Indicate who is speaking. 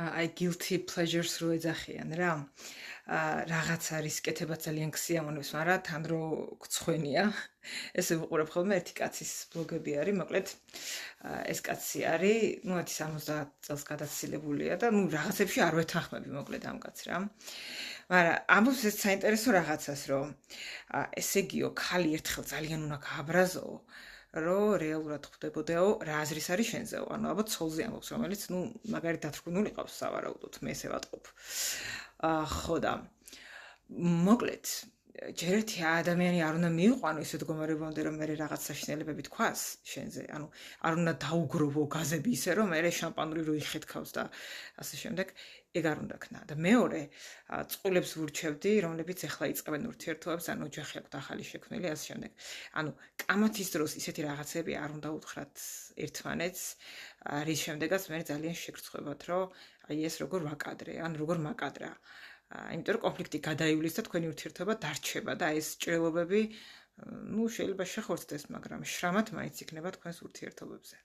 Speaker 1: აი guilty pleasures რო ეძახიან რა. რაღაც არის კეთება ძალიან გსიამოვნებს, მაგრამ თან რო გცხვენია. ესე ვუყურებ ხოლმე ერთი კაცის ბლოგები არის, მოკლედ ეს კაცი არის, 70 წელს გადაცილებულია და რაღაცებში არ ვეთანხმები მოკლედ ამ კაცს რა. მაგრამ ამბობს ეს საინტერესო რაღაცას, რომ ესე იგიო, ხალი ერთხელ ძალიან უნდა გააბრაზოო, რომ რეალურად ხვდებოდაო, რა აზრის არის შენზეო. ანუ ალბათ ცოლზე ამბობს, რომელიც მაგარი დათრგუნული ყავს სავარაუდოდ, მე ესე ვატყობ. ხო და მოკლედ ჯერ ერთი ადამიანი არ უნდა მიიყვანო ისეთ მდგომარეობამდე, რომ მე რაღაც საშინელებები თქვას შენზე. ანუ არ უნდა დაუგროვო გაზები ისე, რომ მე შამპანური რო იხეთქავს და ასე შემდეგ. ეგ არ უნდა ქნა. და მეორე, წყვილებს ვურჩევდი, რომლებიც ახლა იწყებენ ურთიერთობებს, ან ოჯახი აქვთ ახალი შექმნილი, ასე შემდეგ. ანუ კამათის დროს ისეთი რაღაცები არ უნდა უთხრათ ერთმანეთს, რის შემდეგაც მე ძალიან შეგრცხვებათ, რომ აი ეს როგორ ვაკადრე, ან როგორ მაკადრა. იმიტომ რომ კონფლიქტი გადაივლის და თქვენი ურთიერთობა დარჩება და ეს ჭრილობები, შეიძლება შეხორცდეს, მაგრამ შრამად მაინც იქნება თქვენს ურთიერთობებზე.